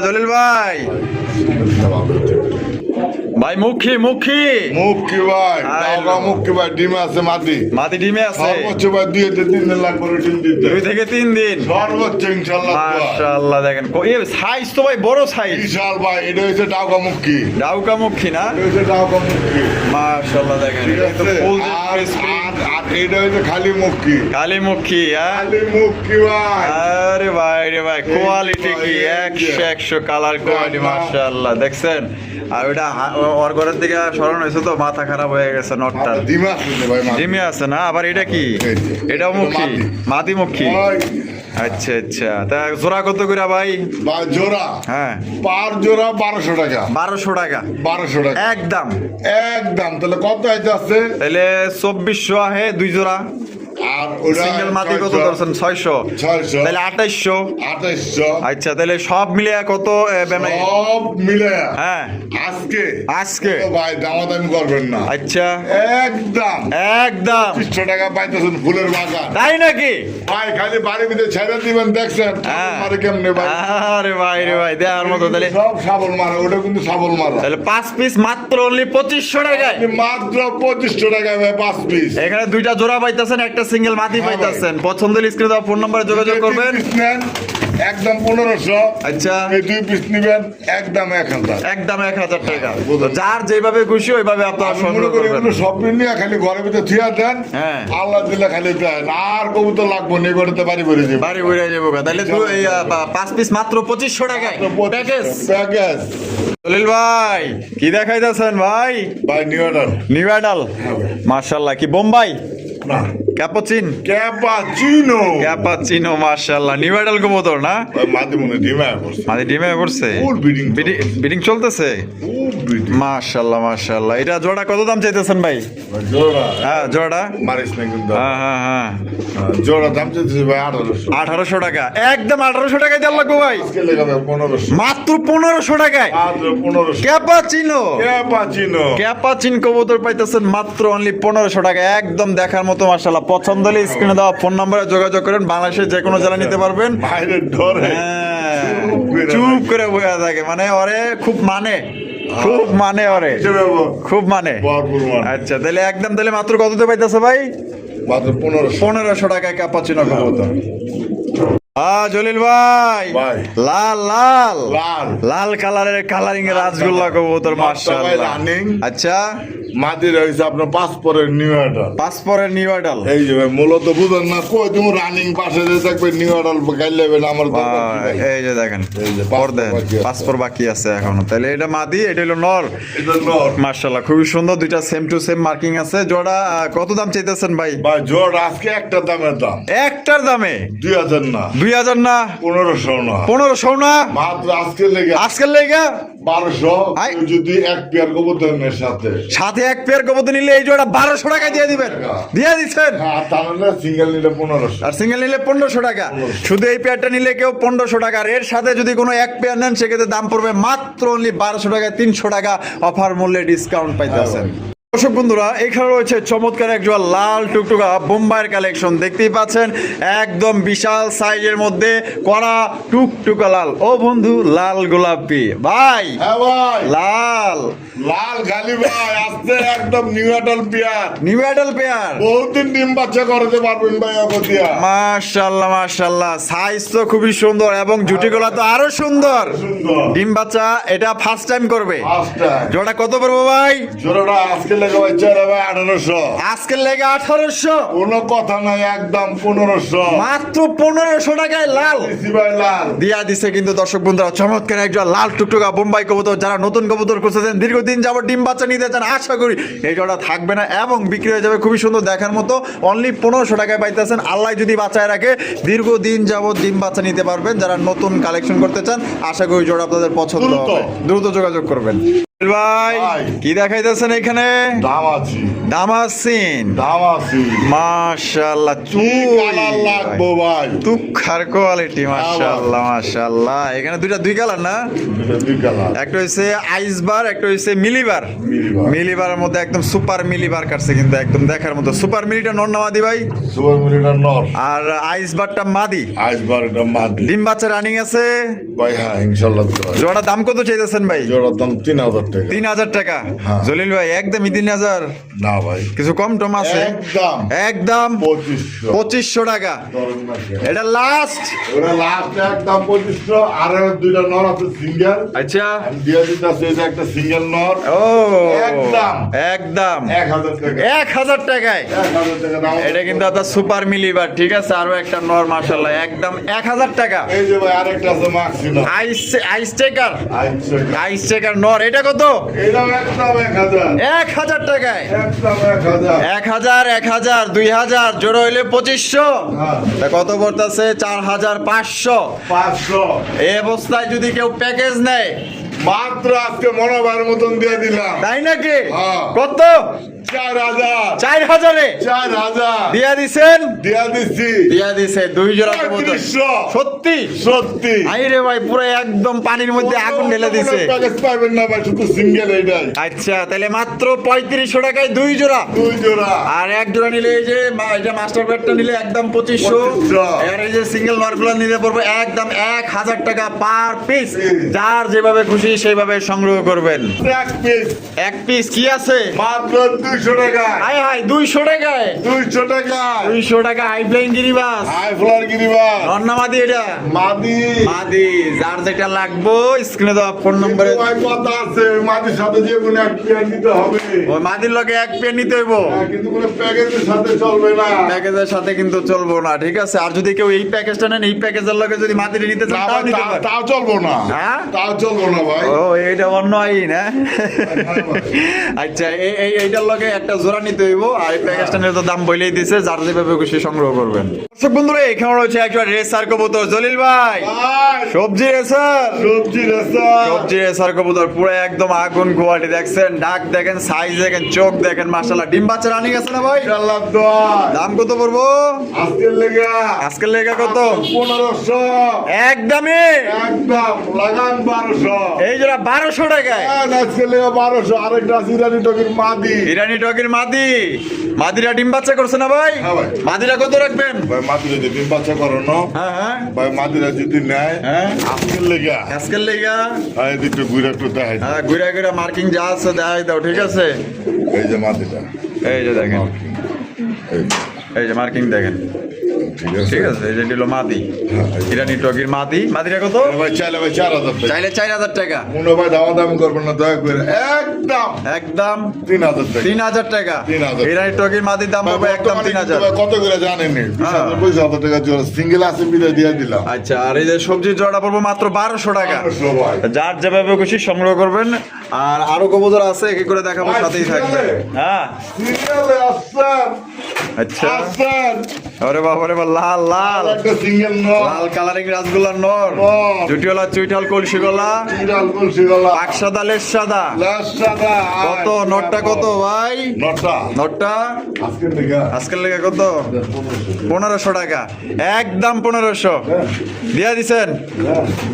জলিল ভাই, ভাই মুখী মুখী মুক্কি ভাই, আয় টাকা মুক্কি ভাই, ডিমে আছে মাটি। মাটি ডিমে আছে? সর্বোচ্চ ভাই 2 থেকে 3 দিন লাগবে ডিম দিতে। 2 থেকে 3 দিন। সর্বোচ্চ ইনশাআল্লাহ। মাশাআল্লাহ, দেখেন সাইজ তো ভাই বড় সাইজ। বিশাল ভাই, এটা হচ্ছে টাকা মুক্কি। ডাউকা মুখী না? এটা হচ্ছে টাকা মুক্কি। মাশাআল্লাহ, দেখেন ঠিক এটা তো আছে। ফুল আর এটা হচ্ছে খালি মুক্কি। কালী মুখী। খালি মুক্কি ভাই। আরে ভাই রে ভাই, কোয়ালিটি কি 100 কালার কোয়ালিটি, মাশাআল্লাহ। দেখছেন? আর ওটা ওর ঘরের দিকে সরানো হয়েছে তো মাথা খারাপ হয়ে গেছে নটটার। ডিমে আছে ভাই, মাটি। ডিমে আছে না? আবার এটা কি? এই যে। এটাও মুখী, মাদি মুখী। ভাই, আচ্ছা আচ্ছা, তা জোড়া কত করে ভাই? ভাই জোড়া, হ্যাঁ, পার জোড়া 1200 টাকা। 1200 টাকা 1200 টাকা একদম। একদম। তাহলে কত আইতে আছে? তাহলে 2400 আহে 2 জোড়া। আর ওটা সিঙ্গেল মাদি কত ধরছেন? 600। 600। তাহলে 2800। 2800। আচ্ছা, তাহলে সব মিলে কত? সব মিলে হ্যাঁ, আজকে আজকে তো ভাই দামাদামি করবেন না, আচ্ছা একদম একদম 2500 টাকা পাইতেছেন ফুলের বাগান। তাই নাকি? ভাই খালি বাড়ির ভিতরে ছেড়ে দিবেন, দেখছেন হ্যাঁ। মারে কেমনে ভাই। আরে ভাই রে ভাই, দেওয়ার মতো। তাহলে সব শাবল মারা, ওটা কিন্তু শাবল মারা। তাহলে 5 পিস মাত্র অনলি 2500 টাকায়। আপনি মাত্র 2500 টাকা ভাই 5 পিস। এখানে 2টা জোড়া পাইতেছেন, একটা সিঙ্গেল মাদি হ্যাঁ ভাই। পাইতেছেন। পছন্দের স্ক্রিনে দেওয়া ফোন নম্বরে যোগাযোগ করবেন। 2 পিস নেন একদম 1500। আচ্ছা, এই 2 পিস নিবেন একদম 1000। একদম 1000 টাকা। বুঝলাম। তো যার যেভাবে খুশি ওইভাবে আপনারা আমি সংগ্রহ মনে করি করবেন। এগুলো সব নিয়ে খালি ঘরের ভিতরে থিয়া দেন, হ্যাঁ। আল্লাহ দিলে খালি দেন। আর কবুতর লাগবো না, এগুলোতে বাড়ি ভরে দেবেন। বাড়ি উড়ে যাবো গা। তাহলে 5 পিস মাত্র 2500 টাকায় প্যাকেজ। প্যাকেজ। জলিল ভাই, কি দেখাইতেছেন ভাই? ভাই নিউ অর্ডার। নিউ অ্যাডাল, মাশাআল্লাহ। কি বোম্বাই? না, ক্যাপাচিন? ক্যাপাচিনো। ক্যাপাচিনো, মাশাআল্লাহ। নিউ অ্যাডাল কবুতর না? ভাই মাঝে মনে ডিমা করছে। মাদি ডিমে পড়ছে? ফুল ব্রিডিং। বিডিং চলতেছে? ফুল ব্রিডিং। মাশাআল্লাহ মাশাআল্লাহ। এটা জোড়া কত দাম চাইতেছেন ভাই? জোড়া হ্যাঁ, জোড়া। মারিস না কিন্তু। হ্যাঁ হ্যাঁ হ্যাঁ, জোড়া দাম চাইতেছি ভাই 1800। 1800 টাকা একদম। 1800 টাকায় দেওয়ার লাগবো ভাই? আজকে লেখা ভাই 1500। মাত্র 1500 টাকায় মাত্র 1500। ক্যাপাচিনো। ক্যাপাচিনো। ক্যাপাচিন কবুতর পাইতেছেন মাত্র অনলি 1500 টাকা, একদম দেখার মতো। মাশাআল্লাহ, পছন্দ হলে স্ক্রিনে দেওয়া ফোন নম্বরে যোগাযোগ করেন। বাংলাদেশের যে কোনো জেলা নিতে পারবেন। বাইরে ডরে হ্যাঁ, চুপ করে বসে থাকে, মানে ওরে খুব মানে, খুব মানে ওরে, খুব মানে। ভরপুর মানে। আচ্ছা, তাহলে একদম, তাহলে মাত্র কততে পাইতেছে ভাই? মাত্র 1500। 1500 টাকায় ক্যাপাচিনো কবুতর। জলিল ভাই, ভাই। লাল লাল লাল। লাল কালারের কালারিং রাসগোল্লা কবুতর, মাশাআল্লাহ। রানিং। আচ্ছা, মাদি রয়েছে আপনার পাসপোর্টের নিউ অর্ডার। পাসপোর্টের নিউ অ্যাডাল। এই যে ভাই মূলত বুঝেন না, কই তুমি রানিং পাশে যে থাকবে নিউ অর্ডার গাইল লেবেন আমার দরকার কি ভাই? এই যে দেখেন, এই যে পাসপোর্ট বাকি আছে এখনো। তাহলে এটা মাদি, এটা হলো নর। এটা নর। মাশাআল্লাহ, খুবই সুন্দর। দুইটা সেম টু সেম মার্কিং আছে। জোড়া কত দাম চাইতেছেন ভাই? ভাই জোর আজকে একটা দামের দাম একটার দামে 2000 না, 2000 না, 1500 না, 1500 না, মাত্র আজকে লেগে আজকের লেগা 1200। আই। কেউ যদি এক পেয়ার কবুতরের সাথে সাথে এক পেয়ার কবুতর নিলে এই জোড়া 1200 টাকা দিয়ে দিবেন। দিয়ে দিচ্ছেন। হ্যাঁ, তাহলে সিঙ্গেল নিলে 1500। আর সিঙ্গেল নিলে 1500 টাকা। শুধু এই পেয়ারটা নিলে কেউ 1500 টাকা। আর এর সাথে যদি কোনো এক পেয়ার নেন সেক্ষেত্রে দাম পড়বে মাত্র অনলি 1200 টাকা। 300 টাকা অফার মূল্যে ডিসকাউন্ট পাইতেছেন। দর্শক বন্ধুরা, এখানে রয়েছে চমৎকার একজোড়া লাল টুকটুকা বোম্বাইয়ের কালেকশন। দেখতেই পাচ্ছেন একদম বিশাল সাইজের মধ্যে কড়া টুকটুকা লাল। ও বন্ধু, লাল গোলাপি ভাই। হ্যাঁ ভাই, লাল লাল গালি ভাই, আজকে একদম new adult pair. New adult pair, বহুদিন ডিম বাচ্চা করতে পারবেন ভাই অগতিয়া। মাশাআল্লাহ মাশাআল্লাহ, সাইজ তো খুবই সুন্দর এবং জুটিগুলা তো আরো সুন্দর। ডিম বাচ্চা এটা ফার্স্ট টাইম করবে। First time. জোড়া কত পড়বো ভাই? জোড়াটা আজকে লেগে ভাই 1800। আজকের লেগে 1800। কোনো কথা নাই, একদম 1500। মাত্র 1500 টাকায় লাল ভাই লাল দিয়া দিছে কিন্তু দর্শক বন্ধুরা, চমৎকার একজন লাল টুকটুকা বোম্বাই কবুতর। যারা নতুন কবুতর খুঁজতেছেন, দীর্ঘদিন যাবত ডিম বাচ্চা নিতে চান, আশা করি এই জোড়া থাকবে না এবং বিক্রি হয়ে যাবে। খুবই সুন্দর দেখার মতো, অনলি 1500 টাকায় পাইতেছেন। আল্লাহ যদি বাঁচায় রাখে, দীর্ঘদিন যাবত ডিম বাচ্চা নিতে পারবেন। যারা নতুন কালেকশন করতে চান, আশা করি জোড়া আপনাদের পছন্দ হবে। দ্রুত যোগাযোগ করবেন। ভাই কি দেখাইতেছেন এখানে? দামাসিন। মাশাআল্লাহ, লাগবো ভাই, তুখার কোয়ালিটি। মাশাআল্লাহ মাশাআল্লাহ, এখানে দুই কালার না? দুই কালার, একটা হইছে আইসবার, একটা হইছে মিলিবার। মিলিবারের মধ্যে একদম সুপার মিলিবার কাটছে কিন্তু একদম দেখার মতো। সুপার মিলিটা নর না মাদি ভাই? সুপার মিলিটা নর আর আইসবারটা মাদি। আইসবারটা মাদি। ডিম বাচ্চা রানিং আছে ভাই? হ্যাঁ ইনশাআল্লাহ। জোড়ার দাম কত চাইতেছেন ভাই? জোড়ার দাম 3000 টাকা। 3000 টাকা? হ্যাঁ। জলিল ভাই একদমই 3000 না ভাই, কিছু কম টম আছে? একদম 2500 টাকা। এটা লাস্ট, ওটা লাস্ট একদম 2500। আর দুইটা নর আছে সিঙ্গেল। আচ্ছা দিয়া দিতাছে, এটা একটা সিঙ্গেল নর। ও একদম একদম 1000 টাকা। 1000 টাকায় 1000 টাকা দাম। এটা কিন্তু আপনার সুপার মিলিবার, ঠিক আছে? আরো একটা নর মাশাআল্লাহ, একদম 1000 টাকা। এই যে ভাই আরেকটা আছে মাক্সিনো আইস টেকার। আইস টেকার নর, এটা কত? এটা একদম 1000। 1000 টাকায়। একদম 1000। 1000 2000 জোড়া হইলে 2500। হ্যাঁ। তা কত পড়তেছে? 4500। 500। এই অবস্থায় যদি কেউ প্যাকেজ নেয়, মাত্র আজকে মনোবার মতন দিয়ে দিলাম। তাই নাকি? হ্যাঁ। কত? 4000। 4000-এ 4000 দিয়া দিছেন? দিয়া দিছি। দিয়া দিছে দুই জোড়া কবুতর। 3500। সত্যি সত্যি। আইরে ভাই, পুরো একদম পানির মধ্যে আগুন ঢেলে দিছে। প্যাকেজ পাবেন না ভাই, শুধু সিঙ্গেল এইটাই। আচ্ছা, তাহলে মাত্র 3500 টাকায় দুই জোড়া। দুই জোড়া। আর এক জোড়া নিলে, এই যে এটা মাস্টার বেডটা নিলে একদম 2500। আর এই যে সিঙ্গেল নরগুলো নিলে পড়বে একদম 1000 টাকা পার পিস। যার যেভাবে খুশি সেইভাবে সংগ্রহ করবেন। এক পিস কি আছে? মাত্র 200 টাকা। হাই হাই, 200 টাকায়? 200 টাকা। 200 টাকা হাই ফ্লাইং গিরিবাস। হাই ফ্লার গিরিবাস। রন্না মাদি এটা? মাদি। মাদি। যার যেটা লাগবে স্ক্রিনে দেওয়া ফোন নম্বরে ভাই কথা আছে, মাদির সাথে যে কোনো এক পেয়ার নিতে হবে। ওই মাদির লগে এক পেয়ার নিতে হইব, কিন্তু কোনো প্যাকেজের সাথে চলবে না। প্যাকেজের সাথে কিন্তু চলবো না, ঠিক আছে? আর যদি কেউ এই প্যাকেজটা নেন, এই প্যাকেজের লগে যদি মাদির নিতে চান, তাও নিতে পারেন। তাও চলবো না। হ্যাঁ, তাও চলবো না ভাই। ও এইটা অন্য আইন। হ্যাঁ আচ্ছা, এইটার লগে একটা জোড়া নিতে হইব। আর এই প্যাকেজটা নিলে তো দাম বলেই দিছে, যার যেভাবে খুশি সংগ্রহ করবেন। দর্শক বন্ধুরা, এখানে রয়েছে একটা রেসার কবুতর। জলিল ভাই, সবজি রেসার। সবজি রেসার কবুতর, পুরো একদম আগুন কোয়ালিটি। দেখছেন, ডাক দেখেন, সাইজ দেখেন, চোখ দেখেন, মাশাআল্লাহ। ডিম বাচ্চা রানিং আছে না ভাই? দাম কত পড়বো আজকের লেগা? কত? 1500। একদমই একদম লাগান 1200। এই জোড়া 1200 টাকায়। আজকের লেগা 1200। আরেকটা ইরানি টকির মাদি। ইরানি টকির মাদি। মাদিরা ডিম বাচ্চা করছে না ভাই? হ্যাঁ ভাই। মাদিরা কত রাখবেন ভাই? মাদিরা যদি ডিম বাচ্চা করানো, হ্যাঁ ভাই মাদিরা যদি নেয়, হ্যাঁ আজকের লেগা আজকের লেগা এদিকে ঘুরে একটু দেখাই। হ্যাঁ, ঘুরে ঘুরে মার্কিং যা আছে দেখাই দাও, ঠিক আছে? এই যে মাদিটা, এই যে দেখেন, এই এই যে মার্কিং দেখেন, ঠিক আছে? এই যে দিল মাদি, ইরানি টকির মাদি। মাদিরা কত ভাই? চাইলে ভাই 4000 টাকা। চাইলে 4000 টাকা। কোনো ভাই দামাদামি করবেন না, দয়া করে একদম একদম 3000 টাকা। 3000 টাকা। 3000। ইরানি টকির মাদির দাম হবে একদম 3000। কত করে জানেন? 20000 টাকা জোড়া। সিঙ্গেল আছে বিদায় দিয়ে দিলাম। আচ্ছা, আর এই যে সবজির জোড়া পড়বো মাত্র 1200 টাকা। 1200 ভাই। যার যেভাবে খুশি সংগ্রহ করবেন। আর আরো কবুতর আছে, এক এক করে দেখাবো, সাথেই থাকবে। হ্যাঁ সিঙ্গেলে আসছেন। আচ্ছা, আসছেন। আরে বাবা রে বাবা, লাল লাল একটা সিঙ্গেল নর, লাল কালারিং রাসগোল্লার নর, জুটিওয়ালা চুইঠাল কলসি গলা, চিরাল কলসি গলা, পাক সাদা লেস সাদা। লাশ সাদা। কত নটটা কত ভাই? নটা নটটা আজকের থেকে আজকের লেগে কত? 1500 টাকা, একদম 1500 দিয়া দিছেন,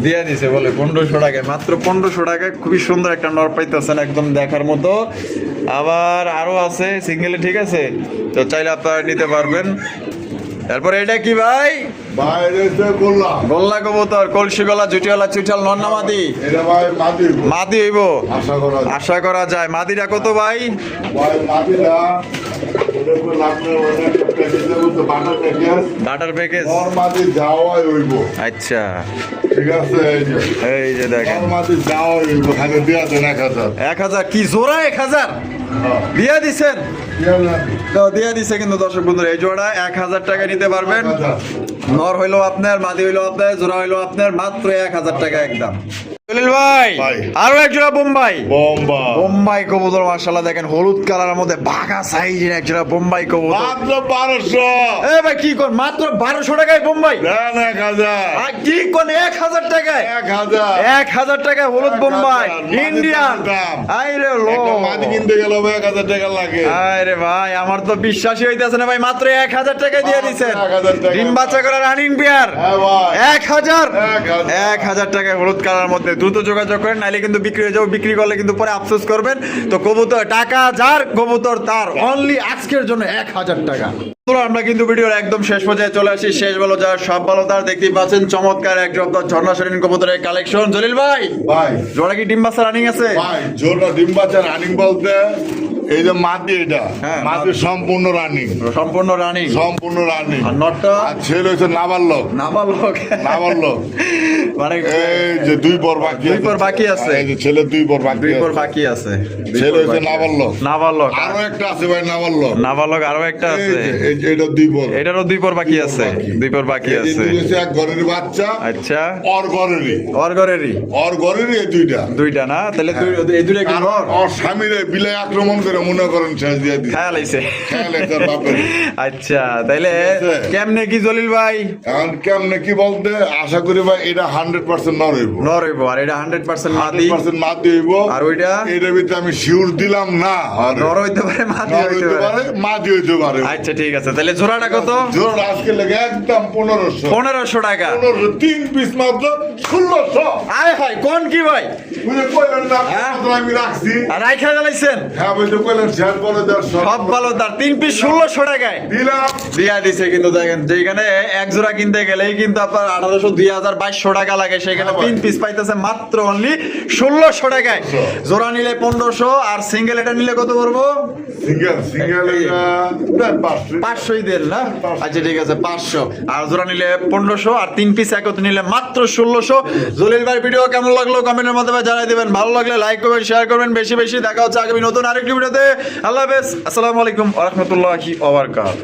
দিয়া দিছে বলে 1500 টাকায়, মাত্র 1500 টাকায় খুবই সুন্দর একটা নর পাইতেছেন, একদম দেখার মতো। আবার আরো আছে সিঙ্গেলে, ঠিক আছে, তো চাইলে আপনারা নিতে পারবেন। তারপরে এটা কি ভাই? বাইরে এসে বললাম গোল্লা কবুতর, কলসি গলা, জুটিওয়ালা চুইঠাল, নর না মাদি? এটা ভাই মাদি, মাদি হইব, আশা করা যায়। আশা করা যায়। মাদিটা কত ভাই? ভাই মাদিরা ওদের উপর লাগলে ওদের একটা প্যাকেজ দেবো, তো বাটার প্যাকেজ ডাটার প্যাকেজ। নর মাদি যাওয়াই হইব, আচ্ছা, ঠিক আছে? এই যে দেখেন নর মাদি যাওয়াই হইব, খালি দেওয়া দেন 1000। 1000 কি জোড়া? 1000 দিয়া দিছেন? তো দিয়া দিছে কিন্তু দর্শক বন্ধুরা, এই জোড়া 1000 টাকা নিতে পারবেন। নর হইলো আপনার, মাদি হইলো আপনার, জোড়া হইলো আপনার, মাত্র 1000 টাকা একদম। জলিল ভাই, ভাই। আরো এক জোড়া বোম্বাই। bomba বোম্বাই কবুতর মাশাআল্লাহ দেখেন, হলুদ কালারের মধ্যে বাঘা সাইজের এক জোড়া বোম্বাই কবুতর। মাত্র 1200 এ ভাই কি কোন, মাত্র 1200 টাকায় বোম্বাই? দেন 1000 আর কি কোন 1000 টাকায়? 1000 1000 টাকায় হলুদ বোম্বাই 1000 ইন্ডিয়ান। দাম। আইরে লো, একটা মাদি কিনতে গেলে 1000 টাকা লাগে। আরে ভাই আমার তো বিশ্বাসই হইতেছে না ভাই, মাত্র 1000 টাকা দিয়ে দিছেন। 1000 টাকা। ডিম বাচ্চা করা রানিং বিয়ার হ্যাঁ ভাই 1000 1000 1000 টাকায় হলুদ কালার মধ্যে। দ্রুত যোগাযোগ করেন, নাইলে কিন্তু বিক্রি হয়ে যাবে। বিক্রি করলে কিন্তু পরে আফসোস করবেন। তো কবুতর টাকা যার, কবুতর তার, অনলি আজকের জন্য 1000 টাকা। বন্ধুরা, আমরা কিন্তু ভিডিওর একদম শেষ পর্যায়ে চলে আসি। শেষ ভালো যার সব ভালো তার, দেখতেই পাচ্ছেন চমৎকার এক জব্দ ঝর্ণা শরীন কবুতরের কালেকশন। জলিল ভাই, ভাই জোড়া কি ডিম বাচ্চা রানিং আছে? ভাই জোড়া ডিম বাচ্চা রানিং বলতে এই যে মাদি, এটা হ্যাঁ, মাদি সম্পূর্ণ রানিং, সম্পূর্ণ রানিং। সম্পূর্ণ রানিং। আর নটটা আর ছেলে হচ্ছে নাবালক, নাবালক। নাবালক মানে এই যে 2 পর বাকি, দুই পর বাকি আছে। এই যে ছেলে 2 পর বাকি, 2 পর আছে। বাকি আছে। ছেলে হচ্ছে নাবালক, নাবালক। আরো একটা আছে ভাই নাবালক, নাবালক আরো একটা এই আছে। যে, এই যে এটা 2 পর, এটারও 2 পর বাকি আছে। 2 পর বাকি এই যে আছে। দুই হচ্ছে এক ঘরের বাচ্চা, আচ্ছা, ওর ঘরেরই, ওর ঘরেরই ওর ঘরেরই এই দুইটা। দুইটা না? তাহলে এই দুইটা কি আর ঘর? ওর স্বামীরে বিলে আক্রমণ করে মনে করেন শেষ দিয়ে দিচ্ছে। খেয়াল আইছে। খেয়াল আছে ওর বাপের। আচ্ছা, তাইলে ঠিক আছে। কেমনে কি জলিল ভাই? এখন কেমনে কি বলতে, আশা করি ভাই এটা 100% নর হইব, নর হইব, আর এটা 100% মাদি। 100% মাদি হইব। আর ওইটা এটার ভিতরে আমি শিওর দিলাম না, আর নর হইতে পারে, মাদি নর হইতে হইতে পারে। পারে, মাদি হইতে পারে। আচ্ছা ঠিক আছে, তাহলে জোড়াটা কত? জোর আজকে লেগে একদম 1500, 1500 টাকা। 1500 3 পিস মাত্র 1600। আয় হায়, কোন কি ভাই? বুঝে কইলেন না হ্যাঁ? কত আমি রাখছি। আর রাইখা গেলাইছেন? হ্যাঁ বুঝে কইলেন শেয়ার করে দেওয়ার সব ভালো তার, 3 পিস 1600 টাকায় দিলাম। দিয়া দিছে। কিন্তু দেখেন, যেখানে এক জোড়া কিনতে গেলেই কিন্তু আপনার 1800, 2000, 2200 টাকা লাগে, সেখানে 3 পিস পাইতেছে মাত্র অনলি 1600 টাকায়। জোড়া নিলে 1500, আর সিঙ্গেল এটা নিলে কত করবো? সিঙ্গেল সিঙ্গেল দেন 500। 500ই দেন না? আচ্ছা ঠিক আছে, 500। আর জোড়া নিলে 1500, আর 3 পিস একত্রে নিলে মাত্র 1600। জলিল ভাই ভিডিও কেমন লাগলো কমেন্টের মাধ্যমে জানাই দিবেন। ভালো লাগলে লাইক করবেন, শেয়ার করবেন বেশি বেশি। দেখা হচ্ছে আগামী নতুন আরেকটি ভিডিওতে। আল্লাহ হাফেজ, আসসালামু আলাইকুম ওয়া রাহমাতুল্লাহি ওয়া বারাকাতুহু।